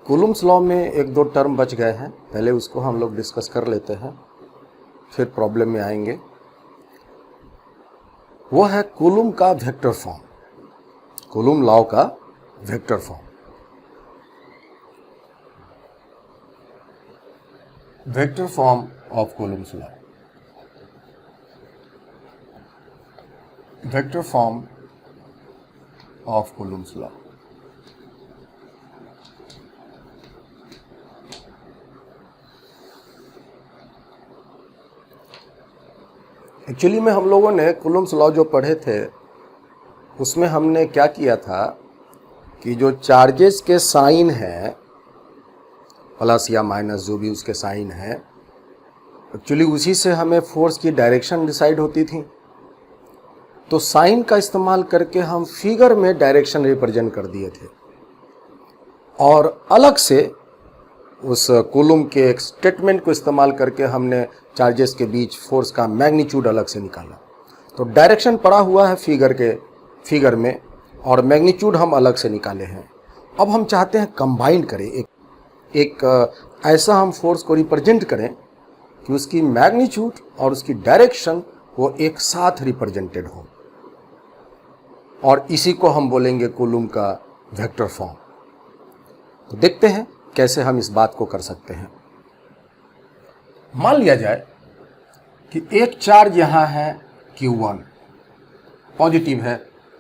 Coulomb's law में एक दो टर्म बच गए हैं, पहले उसको हम लोग डिस्कस कर लेते हैं, फिर प्रॉब्लम में आएंगे। वो है कूलम्ब का वेक्टर फॉर्म, कूलम्ब लॉ का vector form. Vector form of Coulomb's law, vector form of Coulomb's law. Actually में हम लोगों ने कूलम्ब्स लॉ जो पढ़े थे उसमें हमने क्या किया था कि जो चार्जेस के साइन है, प्लस या माइनस जो भी उसके साइन है, एक्चुअली उसी से हमें फोर्स की डायरेक्शन डिसाइड होती थी। तो साइन का इस्तेमाल करके हम फिगर में डायरेक्शन रिप्रेजेंट कर दिए थे और अलग से उस कूलम्ब के एक स्टेटमेंट को इस्तेमाल करके हमने चार्जेस के बीच फोर्स का मैग्नीट्यूड अलग से निकाला। तो डायरेक्शन पड़ा हुआ है फिगर में और मैग्नीट्यूड हम अलग से निकाले हैं। अब हम चाहते हैं कंबाइन करें, एक ऐसा हम फोर्स को रिप्रेजेंट करें कि उसकी मैग्नीट्यूड और उसकी डायरेक्शन वो एक साथ रिप्रेजेंटेड हो, और इसी को हम बोलेंगे कूलम्ब का वेक्टर फॉर्म। तो देखते हैं कैसे हम इस बात को कर सकते हैं। मान लिया जाए कि एक चार्ज यहां है Q1, पॉजिटिव है,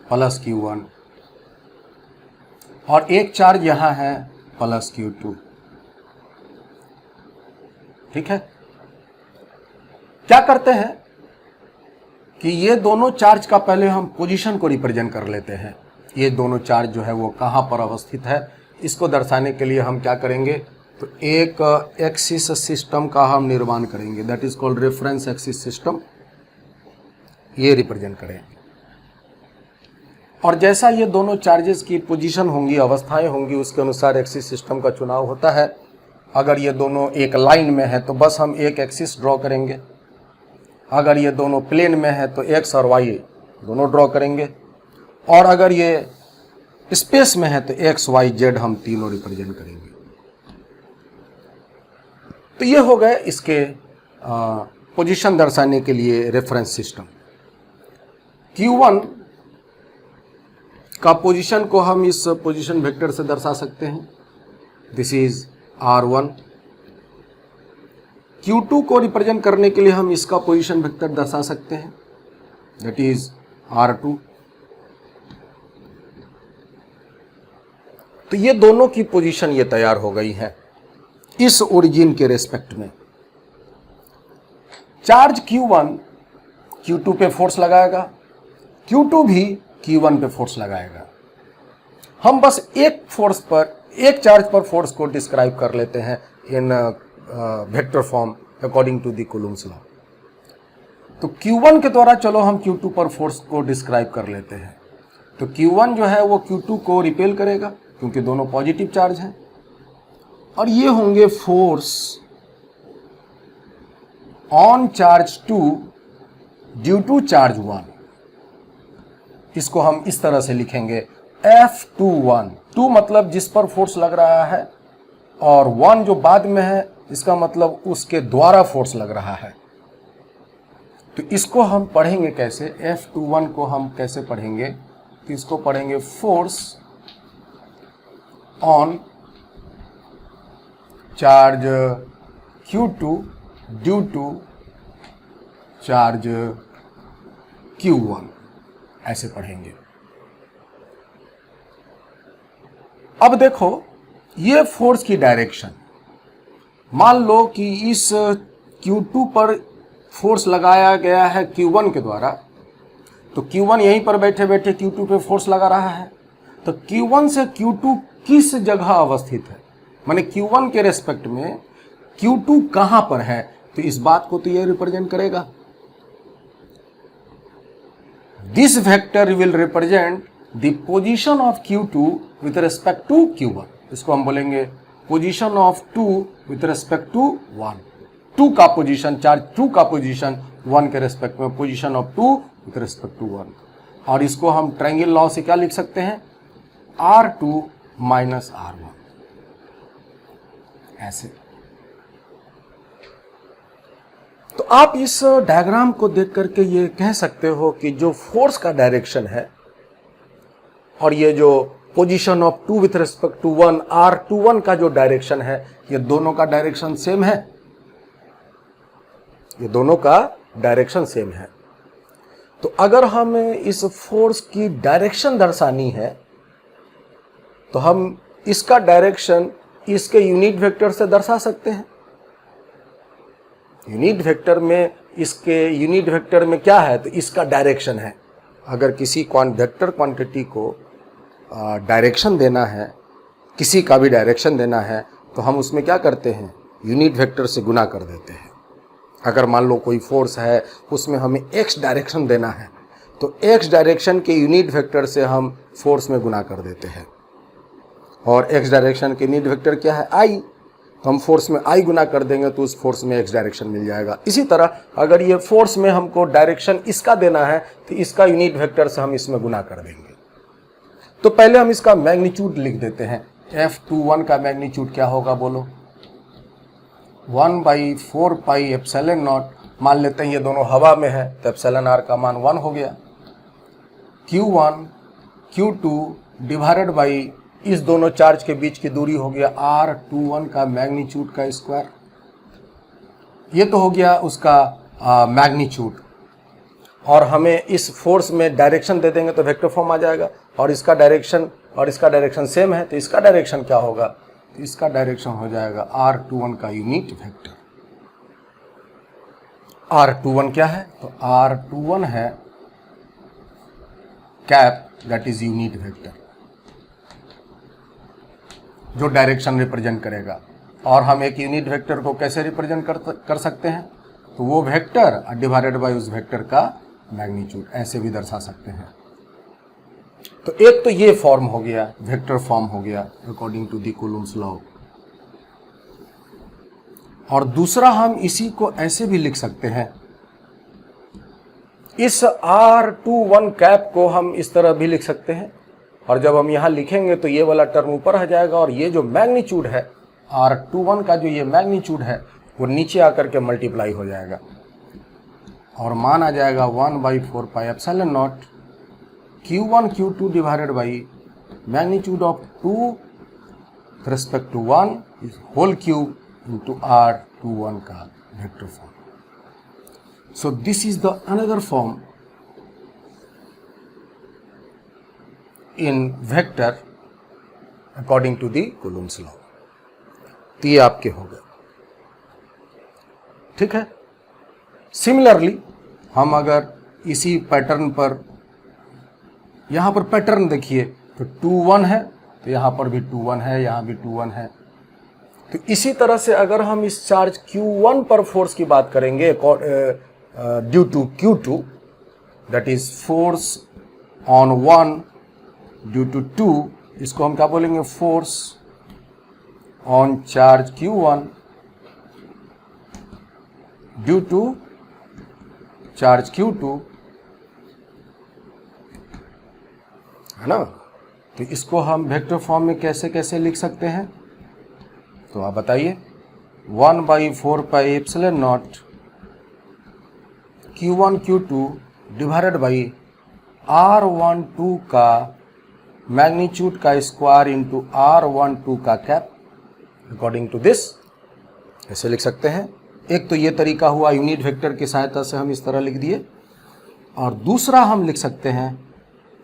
प्लस Q1, और एक चार्ज यहां है प्लस Q2। ठीक है, क्या करते हैं कि ये दोनों चार्ज का पहले हम पोजीशन को रिप्रेजेंट कर लेते हैं। ये दोनों चार्ज जो है वो कहां पर अवस्थित है, इसको दर्शाने के लिए हम क्या करेंगे, तो एक एक्सिस सिस्टम का हम निर्माण करेंगे, that is called reference axis system. ये रिप्रेजेंट करेंगे और जैसा ये दोनों चार्जेस की पोजीशन होंगी, अवस्थाएं होंगी, उसके अनुसार एक्सिस सिस्टम का चुनाव होता है। अगर ये दोनों एक लाइन में है तो बस हम एक एक्सिस ड्रॉ करेंगे, अगर ये दोनों प्लेन में है तो एक्स और वाई दोनों ड्रॉ करेंगे, और अगर ये स्पेस में है तो एक्स वाई जेड हम तीनों रिप्रेजेंट करेंगे। तो ये हो गए इसके पोजीशन दर्शाने के लिए रेफरेंस सिस्टम। Q1 का पोजीशन को हम इस पोजीशन वेक्टर से दर्शा सकते हैं, दिस इज R1। Q2 को रिप्रेजेंट करने के लिए हम इसका पोजीशन वेक्टर दर्शा सकते हैं, दैट इज R2। तो ये दोनों की पोजीशन ये तैयार हो गई है इस ओरिजिन के रेस्पेक्ट में। चार्ज Q1 Q2 पे फोर्स लगाएगा, Q2 भी Q1 पे फोर्स लगाएगा। हम बस एक चार्ज पर फोर्स को डिस्क्राइब कर लेते हैं in vector form according to the Coulomb's law. तो Q1 के द्वारा चलो हम Q2 पर फोर्स को डिस्क्राइब कर लेते हैं। तो Q1 जो है वो Q2 को रिपेल करेगा क्योंकि दोनों पॉजिटिव चार्ज हैं, और ये होंगे force on charge 2 due to charge 1। इसको हम इस तरह से लिखेंगे F21। 2 मतलब जिस पर फोर्स लग रहा है, और 1 जो बाद में है इसका मतलब उसके द्वारा फोर्स लग रहा है। तो इसको हम पढ़ेंगे कैसे, F21 को हम कैसे पढ़ेंगे, तो इसको पढ़ेंगे force on charge Q2 due to charge Q1, ऐसे पढ़ेंगे। अब देखो ये फोर्स की डायरेक्शन, मान लो कि इस Q2 पर फोर्स लगाया गया है Q1 के द्वारा, तो Q1 यहीं पर बैठे बैठे Q2 पे फोर्स लगा रहा है। तो Q1 से Q2 किस जगह अवस्थित है, माने Q1 के रेस्पेक्ट में Q2 कहां पर है, तो इस बात को तो ये रिप्रेजेंट करेगा। This vector will represent the position of Q2 with respect to Q1। इसको हम बोलेंगे position of 2 with respect to 1। 2 का पोजीशन, चार्ज 2 का पोजीशन 1 के रेस्पेक्ट में, position of 2 with respect to 1। और इसको हम ट्रायंगल लॉ से क्या लिख सकते हैं, R2 माइनस R1। ऐसे। तो आप इस डायग्राम को देख करके ये कह सकते हो कि जो फोर्स का डायरेक्शन है और ये जो position of 2 with respect to 1 r21 का जो डायरेक्शन है, ये दोनों का डायरेक्शन सेम है। ये दोनों का डायरेक्शन सेम है। तो अगर हमें इस फोर्स की डायरेक्शन दर्शानी है तो हम इसका डायरेक्शन इसके यूनिट वेक्टर से दर्शा सकते हैं। यूनिट वेक्टर में, इसके यूनिट वेक्टर में क्या है, तो इसका डायरेक्शन है। अगर किसी वेक्टर क्वांटिटी को डायरेक्शन देना है, किसी का भी डायरेक्शन देना है, तो हम उसमें क्या करते हैं, यूनिट वेक्टर से गुना कर देते हैं। अगर मान लो कोई फोर्स है, उसमें हमें x डायरेक्शन देना है, तो x डायरेक्शन के यूनिट वेक्टर से हम फोर्स में गुना कर देते हैं। और x डायरेक्शन के यूनिट वेक्टर क्या है, i, तो हम फोर्स में i गुना कर देंगे तो उस फोर्स में x डायरेक्शन मिल जाएगा। इसी तरह अगर ये फोर्स में हमको डायरेक्शन इसका देना है तो इसका यूनिट वेक्टर से हम इसमें गुना कर देंगे। तो पहले हम इसका मैग्नीट्यूड लिख देते हैं। F21 का मैग्नीट्यूड क्या होगा बोलो, 1/4 पाई एप्सिलॉन नॉट। मान लेते हैं ये दोनों हवा में है तो एप्सिलॉन r का मान 1 हो गया। Q1 Q2 डिवाइडेड बाई इस दोनों चार्ज के बीच की दूरी हो गया r21 का मैग्नीट्यूड का स्क्वायर। ये तो हो गया उसका मैग्नीट्यूड। और हमें इस फोर्स में डायरेक्शन दे देंगे तो वेक्टर फॉर्म आ जाएगा। और इसका डायरेक्शन सेम है तो इसका डायरेक्शन क्या होगा, तो इसका डायरेक्शन हो जाएगा r21 का यूनिट वेक्टर। r21 क्या है, तो r21 है cap, that is unit vector, जो डायरेक्शन रिप्रेजेंट करेगा। और हम एक यूनिट वेक्टर को कैसे रिप्रेजेंट कर सकते हैं, तो वो वेक्टर डिवाइडेड बाय उस वेक्टर का मैग्नीट्यूड, ऐसे भी दर्शा सकते हैं। तो एक तो ये फॉर्म हो गया, वेक्टर फॉर्म हो गया according to the Coulomb's law. और दूसरा हम इसी को ऐसे भी लिख सकते हैं, इस r21 कैप को हम इस तरह भी लिख सकते हैं। और जब हम यहां लिखेंगे तो ये वाला टर्म ऊपर आ जाएगा और ये जो मैग्नीट्यूड है r21 का, जो ये मैग्नीट्यूड है वो नीचे आकर के मल्टीप्लाई हो जाएगा और मान आ जाएगा 1/4 pi epsilon not Q1 Q2 divided by magnitude of 2 with respect to 1 is whole cube into r21 का vector form. So this is the another form in vector according to the Coulomb's law। तो ये आपके हो गए, ठीक है। Similarly हम अगर इसी पैटर्न पर, यहां पर पैटर्न देखिए तो 2 1 है, तो यहां पर भी 2 1 है, यहां भी 2 1 है। तो इसी तरह से अगर हम इस चार्ज Q1 पर फोर्स की बात करेंगे due to Q2, that is force on 1 due to 2, इसको हम क्या बोलेंगे, force on charge Q1 due to charge Q2, है ना। तो इसको हम वेक्टर फॉर्म में कैसे कैसे लिख सकते हैं, तो आप बताइए। 1/4 pi epsilon not Q1 Q2 divided by r12 का मैग्नीट्यूड का स्क्वायर इंटू r12 का कैप, अकॉर्डिंग टू दिस ऐसे लिख सकते हैं। एक तो ये तरीका हुआ, यूनिट वेक्टर की सहायता से हम इस तरह लिख दिए। और दूसरा हम लिख सकते हैं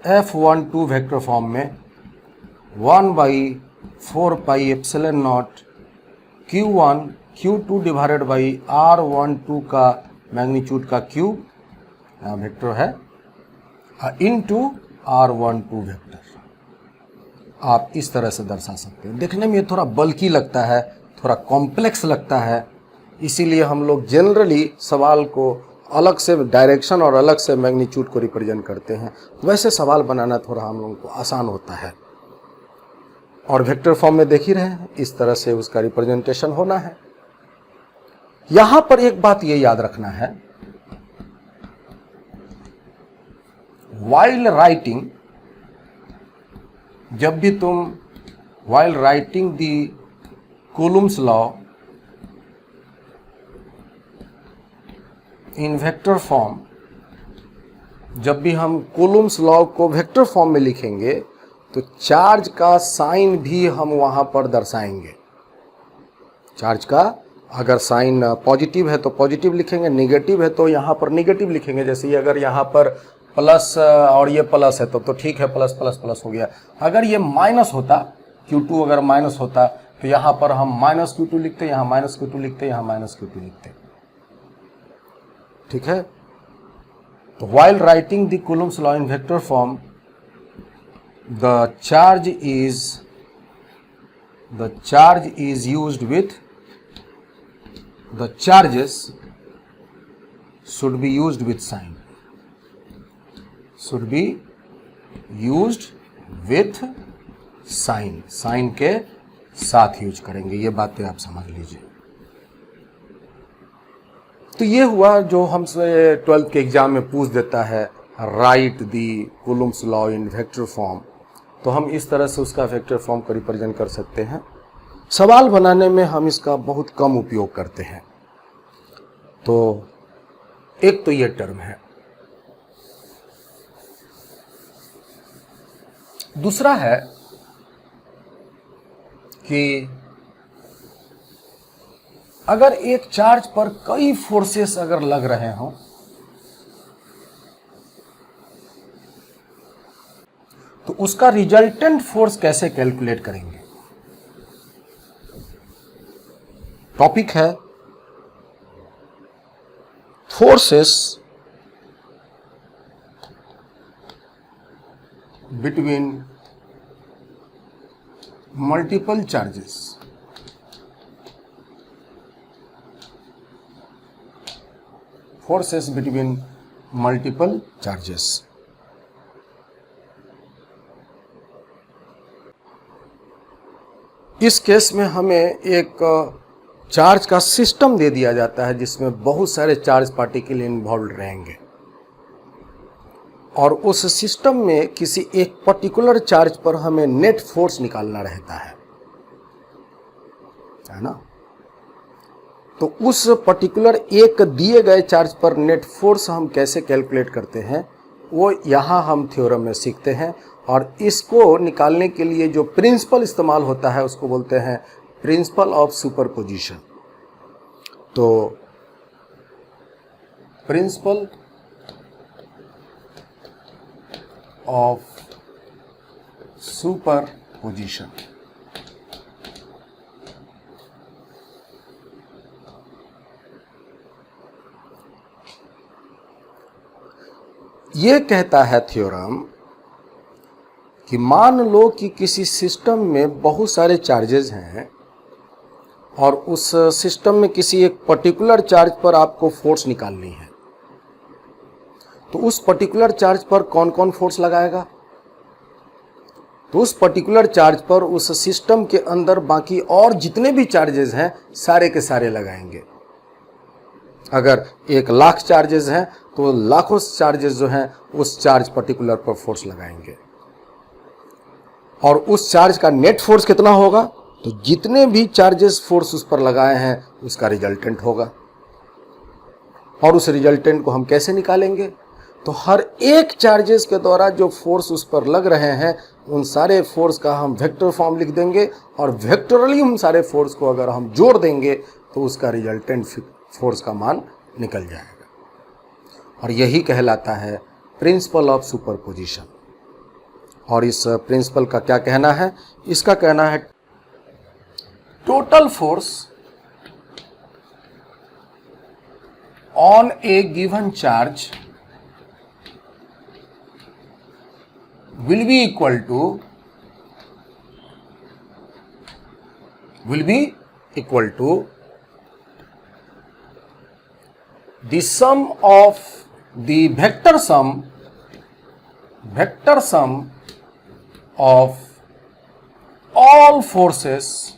F12 वेक्टर फॉर्म में 1/4 pi epsilon not Q1 Q2 divided by r12 का मैग्नीट्यूड का क्यूब, वेक्टर है, इनटू r12 वेक्टर। आप इस तरह से दर्शा सकते हैं। देखने में ये थोड़ा बल्कि लगता है, थोड़ा कॉम्प्लेक्स लगता है, इसीलिए हम लोग जनरली सवाल को अलग से डायरेक्शन और अलग से मैग्नीट्यूड को रिप्रेजेंट करते हैं। वैसे सवाल बनाना थोड़ा हम लोगों को आसान होता है। और वेक्टर फॉर्म में देख ही रहे हैं, इस तरह से उसका रिप्रेजेंटेशन होना है। यहां पर एक बात ये याद रखना है, वाइल राइटिंग, जब भी तुम while writing the Coulomb's law in vector form, जब भी हम कूलम्स लॉ को वेक्टर फॉर्म में लिखेंगे तो चार्ज का साइन भी हम वहां पर दर्शाएंगे। चार्ज का अगर साइन पॉजिटिव है तो पॉजिटिव लिखेंगे, नेगेटिव है तो यहाँ पर नेगेटिव लिखेंगे। जैसे अगर यहाँ पर प्लस और ये प्लस है तो ठीक है, प्लस प्लस प्लस हो गया। अगर ये माइनस होता, Q2 अगर माइनस होता तो यहाँ पर हम माइनस Q2 लिखते, यहाँ माइनस Q2 लिखते, यहाँ माइनस Q2 लिखते। ठीक है। तो while writing the Coulomb's law in vector form, the charge is used with, the charges should be used with sign, should be used with sign, sign के साथ यूज करेंगे। ये बातें आप समझ लीजिए। तो ये हुआ जो हमसे 12th के एग्जाम में पूछ देता है, right the Coulomb's law in vector form. तो हम इस तरह से उसका वेक्टर फॉर्म को रिप्रेजेंट कर सकते हैं। सवाल बनाने में हम इसका बहुत कम उपयोग करते हैं। तो एक तो ये टर्म है। दूसरा है कि अगर एक चार्ज पर कई फोर्सेस अगर लग रहे हों तो उसका रिजल्टेंट फोर्स कैसे कैलकुलेट करेंगे। टॉपिक है forces between multiple charges. Forces between multiple charges. इस केस में हमें एक चार्ज का सिस्टम दे दिया जाता है जिसमें बहुत सारे चार्ज पार्टिकल इन्वॉल्व रहेंगे और उस सिस्टम में किसी एक पर्टिकुलर चार्ज पर हमें नेट फोर्स निकालना रहता है ना। तो उस पर्टिकुलर एक दिए गए चार्ज पर नेट फोर्स हम कैसे कैलकुलेट करते हैं वो यहाँ हम थ्योरम में सीखते हैं। और इसको निकालने के लिए जो प्रिंसिपल इस्तेमाल होता है उसको बोलते हैं प्रिंसिपल ऑफ सुपरपोजिशन। तो प्रिंसिपल ऑफ सुपरपोजिशन ये कहता है थ्योरम कि मान लो कि किसी सिस्टम में बहुत सारे चार्जेस हैं और उस सिस्टम में किसी एक पर्टिकुलर चार्ज पर आपको फोर्स निकालनी है। तो उस पर्टिकुलर चार्ज पर कौन कौन फोर्स लगाएगा? तो उस पर्टिकुलर चार्ज पर उस सिस्टम के अंदर बाकी और जितने भी चार्जेस हैं सारे के सारे लगाएंगे। अगर 1,00,000 चार्जेस हैं तो लाखों चार्जेस जो हैं उस चार्ज पर्टिकुलर पर फोर्स लगाएंगे और उस चार्ज का नेट फोर्स कितना होगा? तो जितने भी चार्जेस फोर्स उस पर लगाए हैं उसका रिजल्टेंट होगा। और उस रिजल्टेंट को हम कैसे निकालेंगे? तो हर एक चार्जेस के द्वारा जो फोर्स उस पर लग रहे हैं उन सारे फोर्स का हम वेक्टर फॉर्म लिख देंगे और वेक्टरली उन सारे फोर्स को अगर हम जोड़ देंगे तो उसका रिजल्टेंट फोर्स का मान निकल जाएगा। और यही कहलाता है प्रिंसिपल ऑफ सुपरपोजिशन। और इस प्रिंसिपल का क्या कहना है? इसका कहना है total force on A given charge will be equal to the sum of the vector sum of all forces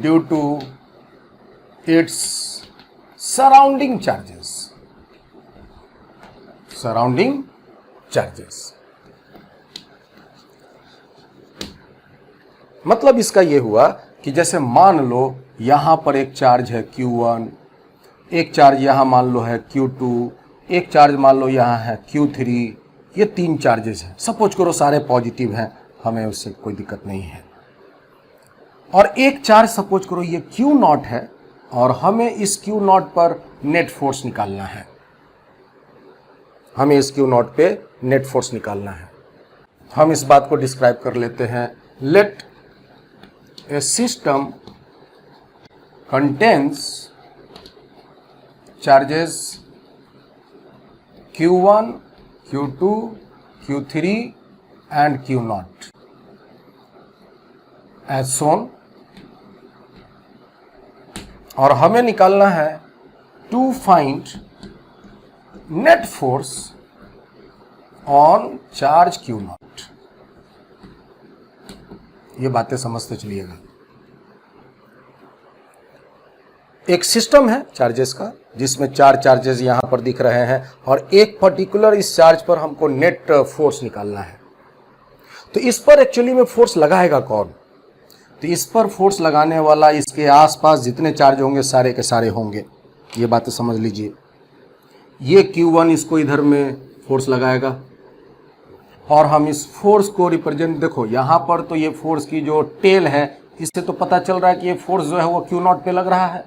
due to its surrounding charges. मतलब इसका ये हुआ कि जैसे मान लो यहाँ पर एक चार्ज है Q1, एक चार्ज यहाँ मान लो है Q2, एक चार्ज मान लो यहाँ है Q3, ये 3 चार्जेस हैं। सपोज करो सारे पॉजिटिव हैं, हमें उससे कोई दिक्कत नहीं है। और एक चार्ज सपोज करो ये Q0 है और हमें इस Q0 पर नेट फोर्स निकालना है। हमें इस Q0 पे नेट फोर्स निकालना है। हम इस बात को डिस्क्राइब कर लेते हैं। Let a system contains charges Q1, Q2, Q3 and Q0 as shown। और हमें निकालना है to find net force on charge Q0। ये बातें समझते चलिएगा। एक सिस्टम है चार्जेस का जिसमें 4 चार्जेस यहां पर दिख रहे हैं और एक पर्टिकुलर इस चार्ज पर हमको नेट फोर्स निकालना है। तो इस पर एक्चुअली में फोर्स लगाएगा कौन? तो इस पर फोर्स लगाने वाला इसके आसपास जितने चार्ज होंगे सारे के सारे होंगे। ये बातें समझ लीजिए। ये Q1 इसको इधर में फोर्स लगाएगा और हम इस फोर्स को रिप्रेजेंट, देखो यहाँ पर तो ये फोर्स की जो टेल है इससे तो पता चल रहा है कि ये फोर्स जो है वो Q0 पे लग रहा है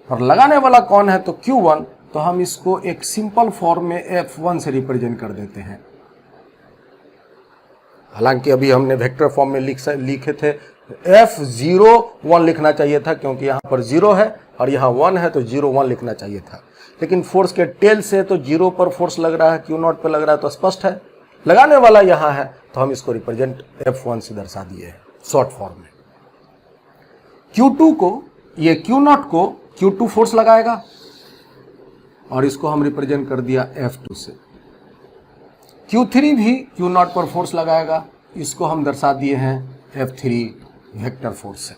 और लगाने वाला कौन है तो Q1। तो हम इसको एक सिंपल फॉर्म में F1 से रिप्रेजेंट कर देते हैं। हालांकि अभी हमने वेक्टर फॉर्म में लिखे थे, F01 लिखना चाहिए था क्योंकि यहाँ पर 0 है और यहाँ 1 है तो 01 लिखना चाहिए था। लेकिन फोर्स के टेल से तो 0 पर फोर्स लग रहा है, Q0 पर लग रहा है तो स्पष्ट है लगाने वाला यहाँ है, तो हम इसको रिप्रेजेंट F1 से दर्शा दिए हैं शॉर्ट फॉर्म में। Q2 को, ये Q0 को Q2 फोर्स लगाएगा और इसको हम रिप्रेजेंट कर दिया F2 से। Q3 भी Q0 पर फोर्स लगाएगा, इसको हम दर्शा दिए हैं F3 वेक्टर फोर्स से।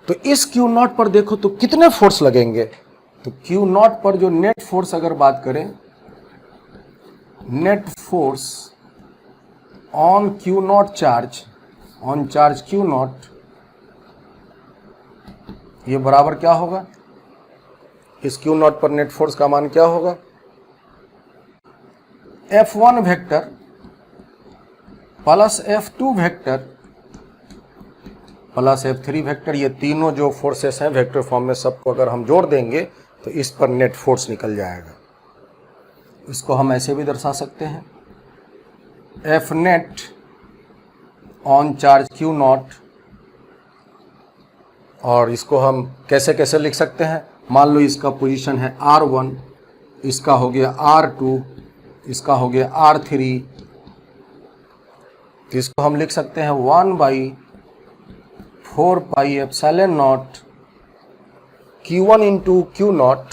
तो इस Q0 पर देखो तो कितने फोर्स लगेंगे? तो Q0 पर जो नेट फोर्स अगर बात करें, net force on Q0 charge, on charge Q0, ये बराबर क्या होगा? इस Q0 पर नेट फोर्स का मान क्या होगा? F1 vector plus F2 vector plus F3 vector, ये तीनों जो फोर्सेस हैं वेक्टर फॉर्म में सबको अगर हम जोड़ देंगे तो इस पर नेट फोर्स निकल जाएगा। इसको हम ऐसे भी दर्शा सकते हैं, F net on charge Q0। और इसको हम कैसे कैसे लिख सकते हैं? मान लो इसका पोजीशन है R1, इसका हो गया R2, इसका हो गया R3, तो इसको हम लिख सकते हैं 1/4 pi epsilon not Q1 into Q0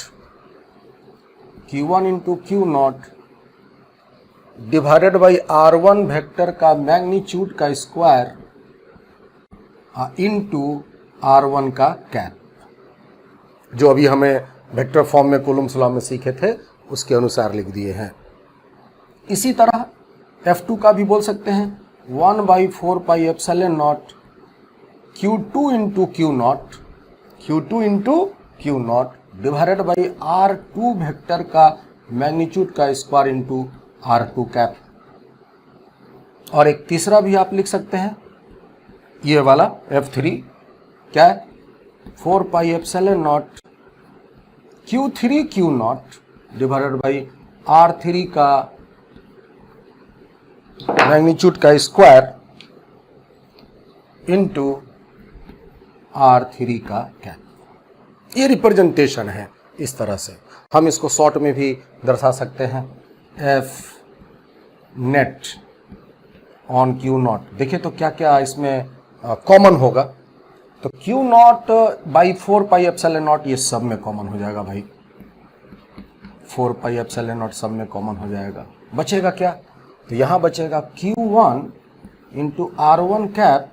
divided by R1 vector का मैग्नीट्यूड का स्क्वायर इंटू R1 का कैप, जो अभी हमें वेक्टर फॉर्म में कूलम्ब्स लॉ में सीखे थे उसके अनुसार लिख दिए हैं। इसी तरह F2 का भी बोल सकते हैं 1/4 pi epsilon not Q2 into Q0 divided by R2 vector का मैग्नीट्यूड का स्क्वायर इंटू R2 कैप। और एक तीसरा भी आप लिख सकते हैं, ये वाला F3 क्या है? 4 pi epsilon not Q0 divided by R3 का मैग्नीट्यूड का स्क्वायर इंटू R3 का कैप। ये रिप्रेजेंटेशन है। इस तरह से हम इसको शॉर्ट में भी दर्शा सकते हैं, F नेट ऑन Q0। देखिए तो क्या क्या इसमें कॉमन होगा। तो Q0/4 पाई एप्सिलॉन नॉट ये सब में कॉमन हो जाएगा भाई, 4 पाई एप्सिलॉन नॉट सब में कॉमन हो जाएगा। बचेगा क्या? तो यहाँ बचेगा Q1 into R1 cap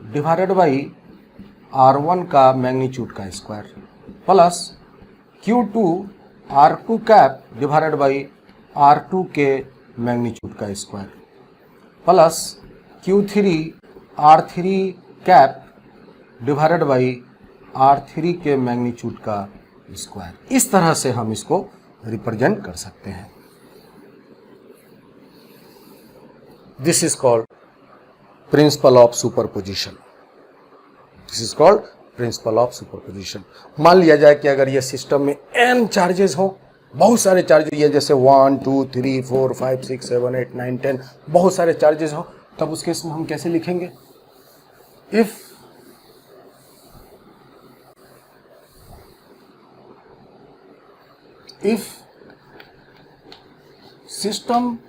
divided by R1 का मैग्नीट्यूड का square plus Q2 R2 cap divided by R2 के मैग्नीट्यूड का square plus Q3 R3 cap divided by R3 के मैग्नीट्यूड का स्क्वायर। इस तरह से हम इसको रिप्रेजेंट कर सकते हैं। This is called principle of superposition. This is called principle of superposition. मान लिया जाए कि अगर ये सिस्टम में n चार्जेस हो, बहुत सारे चार्जेस, ये जैसे 1 2 3 4 5 6 7 8 9 10 बहुत सारे चार्जेस हो, तब उस केस में हम कैसे लिखेंगे? if system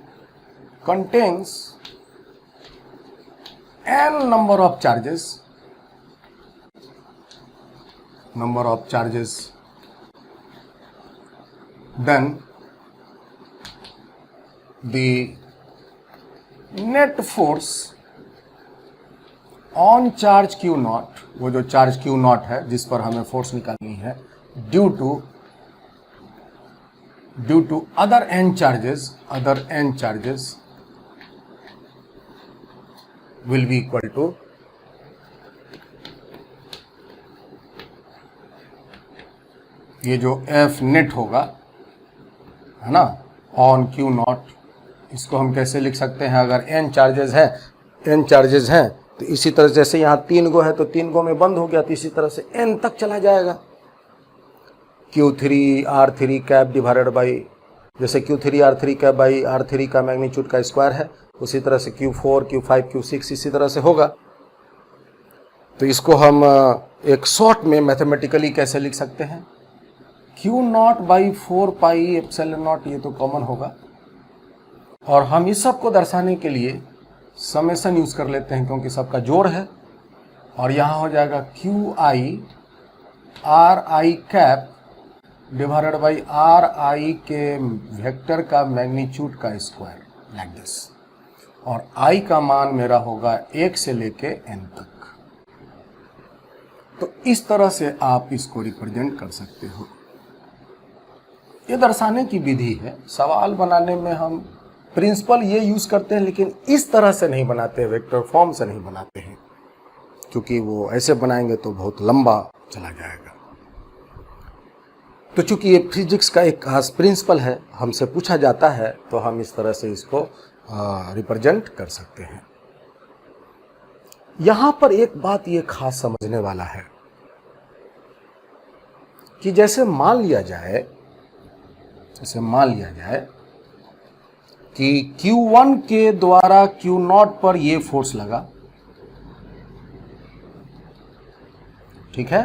contains n number of charges, then the net force on charge Q naught, वो जो चार्ज Q naught है जिस पर हमें फोर्स निकालनी है, due to other n charges will be equal to ये जो F net होगा, है ना, ऑन Q naught, इसको हम कैसे लिख सकते हैं? अगर n चार्जेस हैं तो इसी तरह जैसे यहाँ 3 गो है तो 3 गो में बंद हो गया, तो इसी तरह से n तक चला जाएगा। Q3 R3 cap divided by, जैसे Q3 R3 cap by R3 का मैग्नीट्यूड का स्क्वायर है, उसी तरह से Q4 Q5 Q6 इसी तरह से होगा। तो इसको हम एक शॉर्ट में मैथमेटिकली कैसे लिख सकते हैं? Q not by 4 pi epsilon not, ये तो कॉमन होगा, और हम इस सब को दर्शाने के लिए समेशन यूज कर लेते हैं क्योंकि सबका जोड़ है, और यहाँ हो जाएगा QI RI cap divided by RI के वेक्टर का मैग्नीट्यूड का स्क्वायर, लाइक दिस, और I का मान मेरा होगा 1 से लेके n तक। तो इस तरह से आप इसको रिप्रेजेंट कर सकते हो। ये दर्शाने की विधि है। सवाल बनाने में हम प्रिंसिपल ये यूज करते हैं, लेकिन इस तरह से नहीं बनाते, वेक्टर फॉर्म से नहीं बनाते हैं, क्योंकि वो ऐसे बनाएंगे तो बहुत लंबा चला जाएगा। तो चूंकि ये फिजिक्स का एक खास प्रिंसिपल है, हमसे पूछा जाता है, तो हम इस तरह से इसको रिप्रेजेंट कर सकते हैं। यहां पर एक बात ये खास समझने वाला है कि जैसे मान लिया जाए कि Q1 के द्वारा Q0 पर ये फोर्स लगा, ठीक है।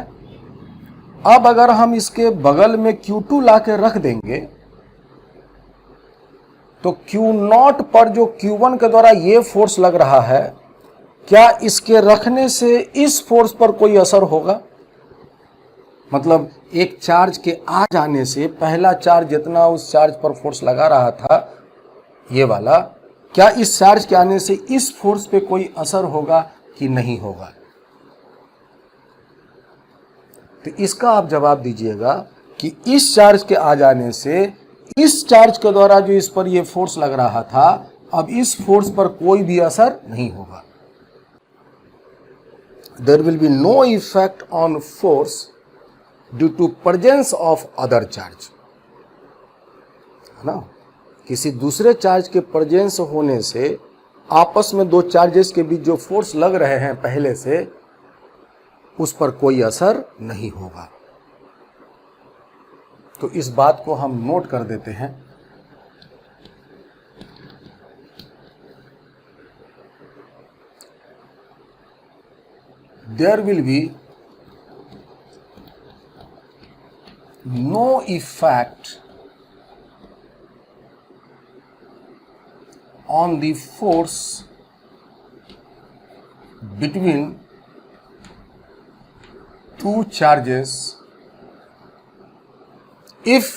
अब अगर हम इसके बगल में Q2 लाके रख देंगे तो Q0 पर जो Q1 के द्वारा ये फोर्स लग रहा है, क्या इसके रखने से इस फोर्स पर कोई असर होगा? मतलब एक चार्ज के आ जाने से पहला चार्ज जितना उस चार्ज पर फोर्स लगा रहा था, ये वाला, क्या इस चार्ज के आने से इस फोर्स पे कोई असर होगा कि नहीं होगा? तो इसका आप जवाब दीजिएगा कि इस चार्ज के आ जाने से इस चार्ज के द्वारा जो इस पर ये फोर्स लग रहा था, अब इस फोर्स पर कोई भी असर नहीं होगा। There will be no effect on force due to presence of other charge, है ना। किसी दूसरे चार्ज के प्रेजेंस होने से आपस में दो चार्जेस के बीच जो फोर्स लग रहे हैं पहले से, उस पर कोई असर नहीं होगा। तो इस बात को हम नोट कर देते हैं। There will be no effect on the force between two charges if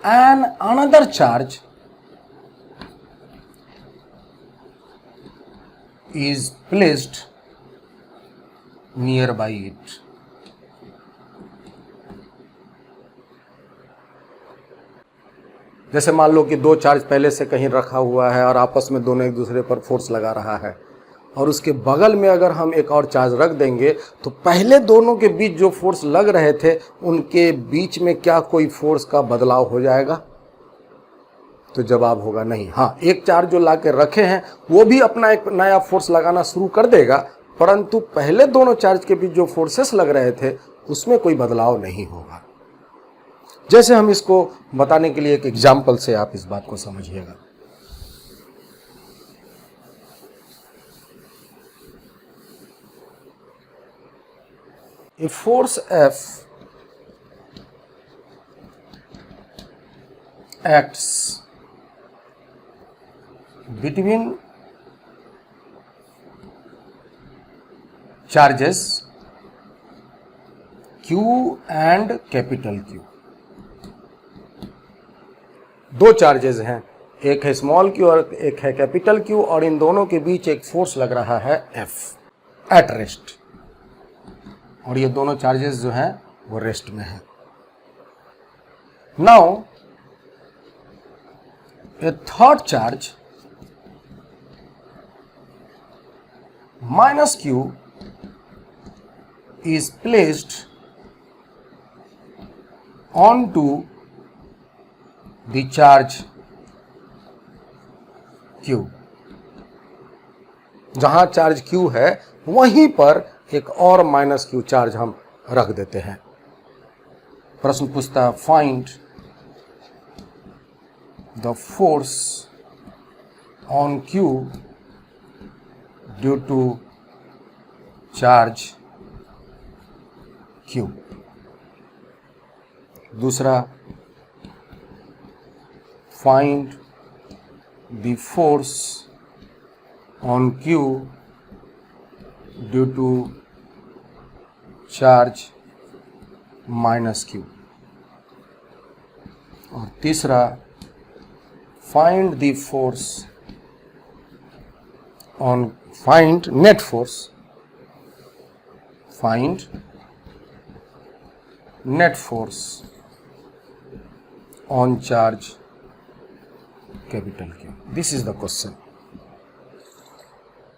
another charge is placed nearby it. जैसे मान लो कि दो चार्ज पहले से कहीं रखा हुआ है और आपस में दोनों एक दूसरे पर फोर्स लगा रहा है, और उसके बगल में अगर हम एक और चार्ज रख देंगे तो पहले दोनों के बीच जो फोर्स लग रहे थे उनके बीच में क्या कोई फोर्स का बदलाव हो जाएगा? तो जवाब होगा नहीं। हाँ, एक चार्ज जो ला के रखे हैं वो भी अपना एक नया फोर्स लगाना शुरू कर देगा, परंतु पहले दोनों चार्ज के बीच जो फोर्सेस लग रहे थे उसमें कोई बदलाव नहीं होगा। जैसे हम इसको बताने के लिए एक एग्जाम्पल से आप इस बात को समझिएगा। A force F acts between charges Q and capital Q। दो चार्जेस हैं, एक है स्मॉल q और एक है कैपिटल Q, और इन दोनों के बीच एक फोर्स लग रहा है F एट रेस्ट, और ये दोनों चार्जेस जो हैं वो रेस्ट में हैं। Now A third charge minus Q is placed onto the charge Q। जहां चार्ज Q है वहीं पर एक और माइनस Q चार्ज हम रख देते हैं। प्रश्न पूछता है find the force on Q due to charge Q। दूसरा, find the force on Q due to charge minus Q। और तीसरा, find the force on find net force, find net force on charge capital Q। This is the question.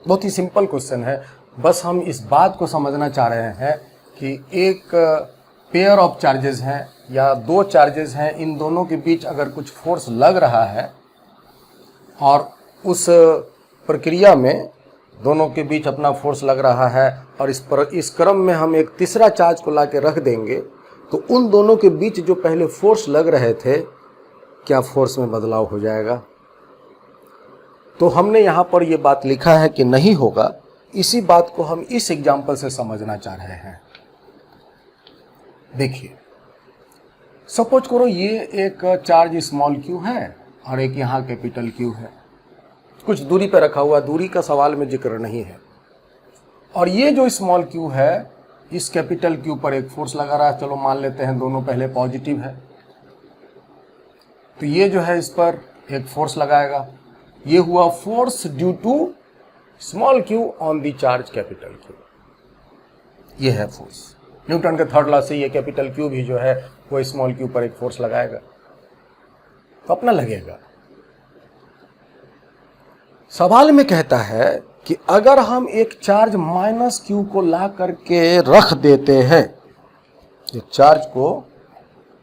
बहुत ही simple question है, बस हम इस बात को समझना चाह रहे हैं कि एक पेयर ऑफ चार्जेस हैं या दो चार्जेस हैं, इन दोनों के बीच अगर कुछ फोर्स लग रहा है और उस प्रक्रिया में दोनों के बीच अपना फोर्स लग रहा है और इस क्रम में हम एक तीसरा चार्ज को ला के रख देंगे तो उन दोनों के बीच जो पहले फोर्स लग रहे थे क्या फोर्स में बदलाव हो जाएगा? तो हमने यहाँ पर ये बात लिखा है कि नहीं होगा। इसी बात को हम इस एग्जाम्पल से समझना चाह रहे हैं। देखिए, सपोज करो ये एक चार्ज स्मॉल Q है और एक यहाँ कैपिटल Q है, कुछ दूरी पर रखा हुआ, दूरी का सवाल में जिक्र नहीं है, और ये जो स्मॉल Q है इस कैपिटल Q पर एक फोर्स लगा रहा है। चलो मान लेते हैं दोनों पहले पॉजिटिव है, तो ये जो है इस पर एक फोर्स लगाएगा। ये हुआ force due to small Q on the charge capital Q। ये है फोर्स। न्यूटन के थर्ड लॉ से ये कैपिटल Q भी जो है वो स्मॉल Q पर एक फोर्स लगाएगा, तो अपना लगेगा। सवाल में कहता है कि अगर हम एक चार्ज माइनस Q को ला करके रख देते हैं,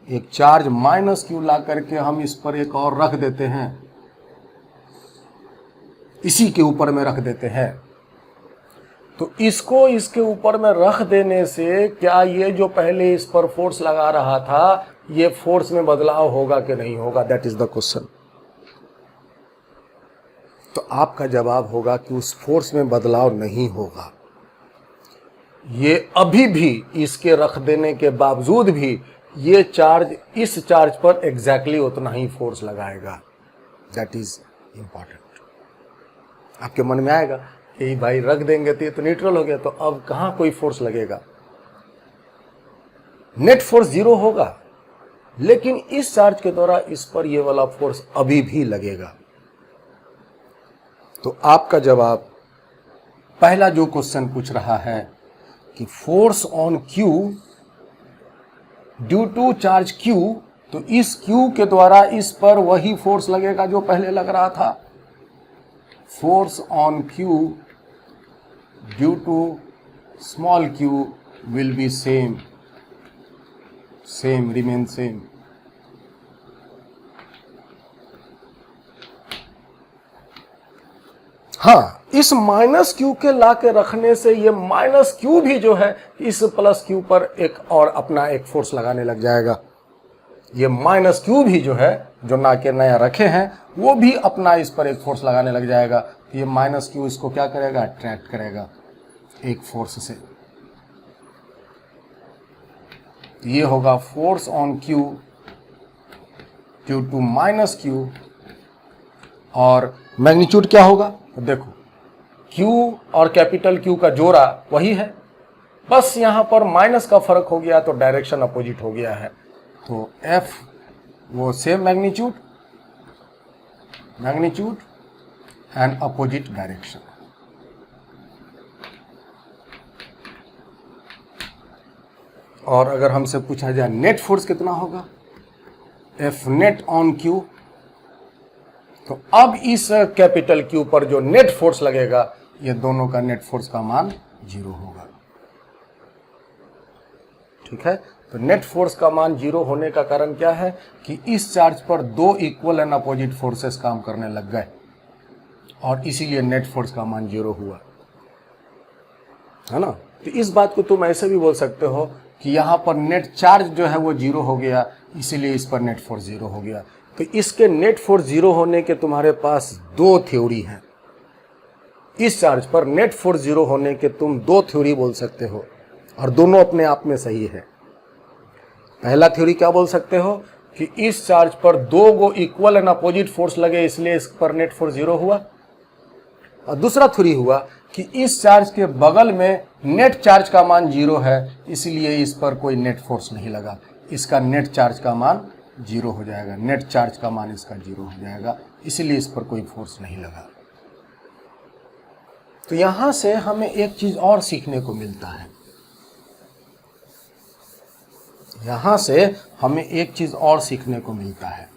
एक चार्ज माइनस Q ला करके हम इस पर एक और रख देते हैं, इसी के ऊपर में रख देते हैं, तो इसको इसके ऊपर में रख देने से क्या ये जो पहले इस पर फोर्स लगा रहा था ये फोर्स में बदलाव होगा कि नहीं होगा? That is the question. तो आपका जवाब होगा कि उस फोर्स में बदलाव नहीं होगा। ये अभी भी इसके रख देने के बावजूद भी ये चार्ज इस चार्ज पर एग्जैक्टली उतना ही फोर्स लगाएगा। That is important. आपके मन में आएगा कि भाई रख देंगे तो ये तो न्यूट्रल हो गया, तो अब कहां कोई फोर्स लगेगा? नेट फोर्स जीरो होगा, लेकिन इस चार्ज के द्वारा इस पर ये वाला फोर्स अभी भी लगेगा। तो आपका जवाब पहला जो क्वेश्चन पूछ रहा है कि force on Q due to charge Q तो इस Q के द्वारा इस पर वही फोर्स लगेगा जो पहले लग रहा था। Force on Q due to small q will be same, remain same. हाँ, इस माइनस क्यू के ला के रखने से ये माइनस क्यू भी जो है इस प्लस क्यू पर एक और अपना एक फोर्स लगाने लग जाएगा। ये माइनस क्यू भी जो है, जो ना के नया रखे हैं, वो भी अपना इस पर एक फोर्स लगाने लग जाएगा। तो ये माइनस क्यू इसको क्या करेगा, अट्रैक्ट करेगा एक फोर्स से। ये होगा force on Q due to minus Q. और मैग्नीट्यूड क्या होगा, तो देखो Q और कैपिटल Q का जोड़ा वही है, बस यहां पर माइनस का फर्क हो गया तो डायरेक्शन अपोजिट हो गया है। तो F वो same magnitude and opposite direction. और अगर हमसे पूछा जाए नेट फोर्स कितना होगा, F नेट ऑन Q, तो अब इस कैपिटल Q पर जो नेट फोर्स लगेगा, ये दोनों का नेट फोर्स का मान 0 होगा। ठीक है, तो नेट फोर्स का मान 0 होने का कारण क्या है कि इस चार्ज पर दो इक्वल एंड अपोजिट फोर्सेस काम करने लग गए और इसीलिए नेट फोर्स का मान 0 हुआ, है ना। तो इस बात को तुम ऐसे भी बोल सकते हो कि यहाँ पर नेट चार्ज जो है वो 0 हो गया, इसीलिए इस पर नेट फोर्स 0 हो गया। तो इसके नेट फोर्स 0 होने के तुम्हारे पास दो थ्योरी हैं। इस चार्ज पर नेट फोर्स 0 होने के तुम दो थ्योरी बोल सकते हो और दोनों अपने आप में सही है। पहला थ्योरी क्या बोल सकते हो कि इस चार्ज पर दो गो इक्वल एंड अपोजिट फोर्स लगे, इसलिए इस पर नेट फोर्स 0 हुआ। और दूसरा थ्योरी हुआ कि इस चार्ज के बगल में नेट चार्ज का मान 0 है, इसलिए इस पर कोई नेट फोर्स नहीं लगा, इसका नेट चार्ज का मान 0 हो जाएगा, नेट चार्ज का मान इसका 0 हो जाएगा, इसलिए इस पर कोई फोर्स नहीं लगा। तो यहां से हमें एक चीज और सीखने को मिलता है, यहां से हमें एक चीज और सीखने को मिलता है।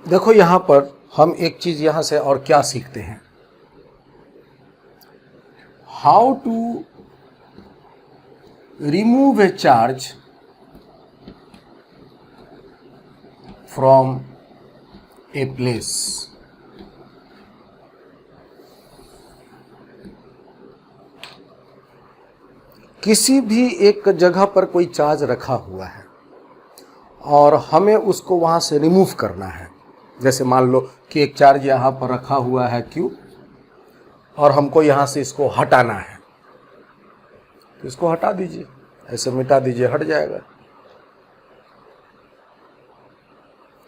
देखो यहां पर हम एक चीज यहां से और क्या सीखते हैं, how to remove a charge from a place. किसी भी एक जगह पर कोई चार्ज रखा हुआ है और हमें उसको वहां से रिमूव करना है। जैसे मान लो कि एक चार्ज यहां पर रखा हुआ है Q और हमको यहां से इसको हटाना है, तो इसको हटा दीजिए, ऐसे मिटा दीजिए, हट जाएगा,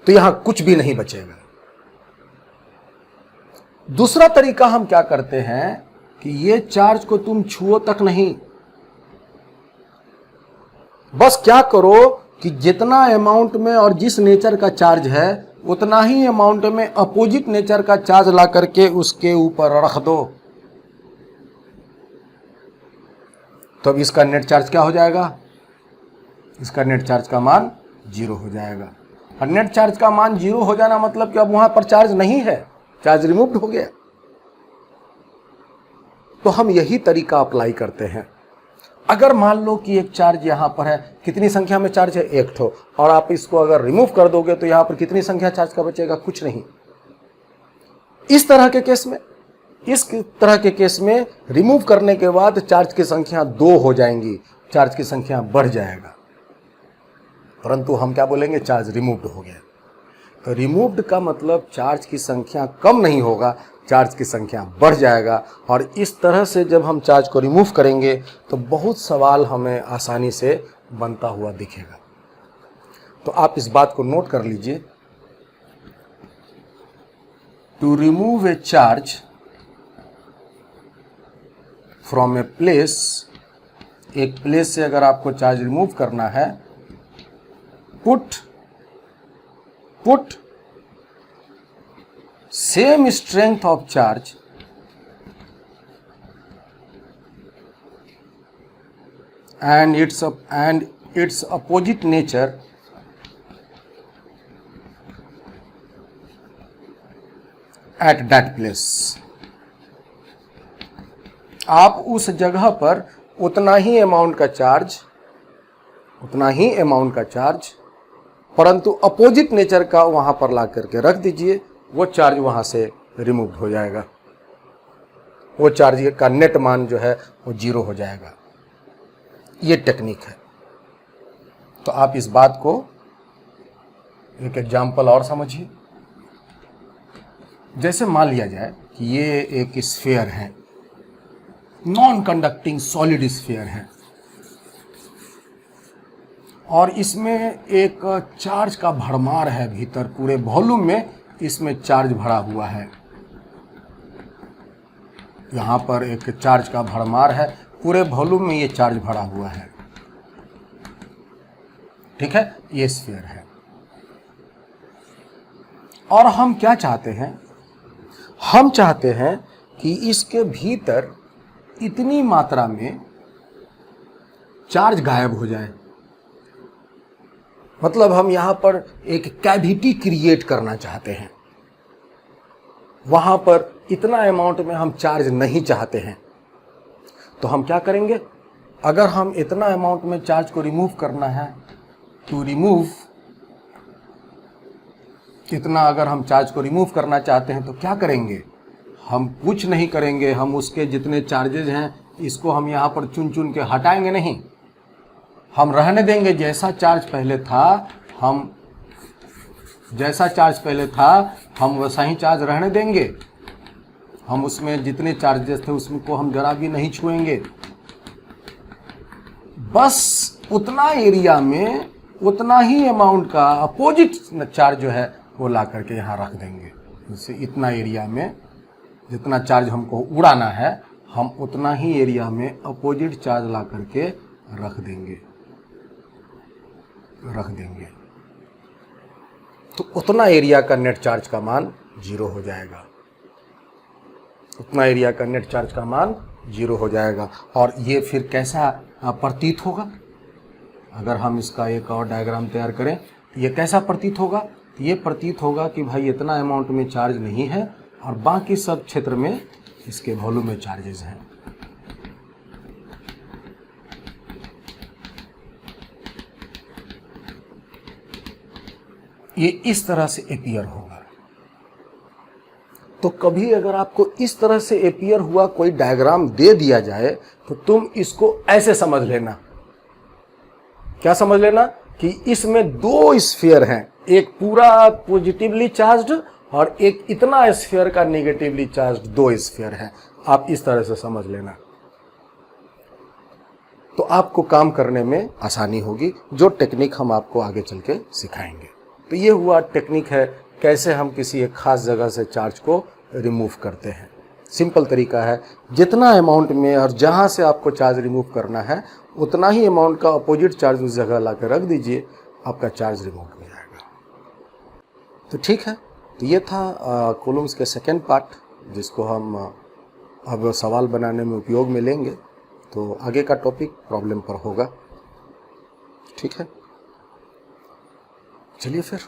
तो यहां कुछ भी नहीं बचेगा। दूसरा तरीका हम क्या करते हैं कि ये चार्ज को तुम छुओ तक नहीं, बस क्या करो कि जितना अमाउंट में और जिस नेचर का चार्ज है उतना ही अमाउंट में अपोजिट नेचर का चार्ज ला करके उसके ऊपर रख दो, तो अब इसका नेट चार्ज क्या हो जाएगा, इसका नेट चार्ज का मान 0 हो जाएगा। और नेट चार्ज का मान 0 हो जाना मतलब कि अब वहां पर चार्ज नहीं है, चार्ज रिमूव्ड हो गया। तो हम यही तरीका अप्लाई करते हैं। अगर मान लो कि एक चार्ज यहां पर है, कितनी संख्या में चार्ज है, एक ठो, और आप इसको अगर रिमूव कर दोगे तो यहां पर कितनी संख्या चार्ज का बचेगा, कुछ नहीं। इस तरह के केस में रिमूव करने के बाद चार्ज की संख्या 2 हो जाएंगी, चार्ज की संख्या बढ़ जाएगा, परंतु हम क्या बोलेंगे, चार्ज रिमूव्ड हो गया। तो रिमूव्ड का मतलब चार्ज की संख्या कम नहीं होगा, चार्ज की संख्या बढ़ जाएगा। और इस तरह से जब हम चार्ज को रिमूव करेंगे तो बहुत सवाल हमें आसानी से बनता हुआ दिखेगा। तो आप इस बात को नोट कर लीजिए, to remove a charge from a place, एक प्लेस से अगर आपको चार्ज रिमूव करना है, put put same strength of charge and its opposite nature at that place. आप उस जगह पर उतना ही अमाउंट का चार्ज परंतु अपोजिट नेचर का वहां पर ला करके रख दीजिए, वो चार्ज वहां से रिमूव हो जाएगा, वो चार्ज का नेट मान जो है वो 0 हो जाएगा। ये टेक्निक है। तो आप इस बात को एक एग्जाम्पल और समझिए। जैसे मान लिया जाए कि ये एक स्फीयर है, नॉन कंडक्टिंग सॉलिड स्फीयर है, और इसमें एक चार्ज का भरमार है भीतर, पूरे वॉल्यूम में इसमें चार्ज भरा हुआ है। यहाँ पर एक चार्ज का भरमार है, पूरे वॉल्यूम में ये चार्ज भरा हुआ है। ठीक है, ये स्फीयर है। और हम क्या चाहते हैं? हम चाहते हैं कि इसके भीतर इतनी मात्रा में चार्ज गायब हो जाए। मतलब हम यहां पर एक कैविटी क्रिएट करना चाहते हैं, वहां पर इतना अमाउंट में हम चार्ज नहीं चाहते हैं। तो हम क्या करेंगे? अगर हम इतना अमाउंट में चार्ज को रिमूव करना है, टू रिमूव इतना अगर हम चार्ज को रिमूव करना चाहते हैं तो क्या करेंगे? हम कुछ नहीं करेंगे, हम उसके जितने चार्जेज हैं इसको हम यहाँ पर चुन चुन के हटाएंगे नहीं, हम रहने देंगे जैसा चार्ज पहले था, हम वैसा ही चार्ज रहने देंगे। हम उसमें जितने चार्जेस थे उसको हम जरा भी नहीं छुएंगे। बस उतना एरिया में उतना ही अमाउंट का अपोजिट चार्ज जो है वो ला करके यहाँ रख देंगे। जैसे इतना एरिया में जितना चार्ज हमको उड़ाना है, हम उतना ही एरिया में अपोजिट चार्ज ला करके रख देंगे। तो उतना एरिया का नेट चार्ज का मान 0 हो जाएगा। उतना एरिया का नेट चार्ज का मान 0 हो जाएगा। और ये फिर कैसा प्रतीत होगा? अगर हम इसका एक और डायग्राम तैयार करें, ये कैसा प्रतीत होगा? ये प्रतीत होगा कि भाई इतना अमाउंट में चार्ज नहीं है और बाकी सब क्षेत्र में इसके वॉल्यूम में चार्जेस हैं। ये इस तरह से अपीयर होगा। तो कभी अगर आपको इस तरह से अपीयर हुआ कोई डायग्राम दे दिया जाए तो तुम इसको ऐसे समझ लेना। क्या समझ लेना? कि इसमें 2 स्फीयर हैं, एक पूरा पॉजिटिवली चार्ज्ड और एक इतना स्फीयर का नेगेटिवली चार्ज्ड 2 स्फीयर हैं। आप इस तरह से समझ लेना, तो आपको काम करने में आसानी होगी, जो टेक्निक हम आपको आगे चल के सिखाएंगे। तो ये हुआ टेक्निक है कैसे हम किसी एक खास जगह से चार्ज को रिमूव करते हैं। सिंपल तरीका है, जितना अमाउंट में और जहाँ से आपको चार्ज रिमूव करना है उतना ही अमाउंट का अपोजिट चार्ज उस जगह ला कर रख दीजिए, आपका चार्ज रिमूव हो जाएगा। तो ठीक है, तो ये था कूलम्ब्स के सेकेंड पार्ट, जिसको हम अब सवाल बनाने में उपयोग में लेंगे। तो आगे का टॉपिक प्रॉब्लम पर होगा। ठीक है, चलिए फिर।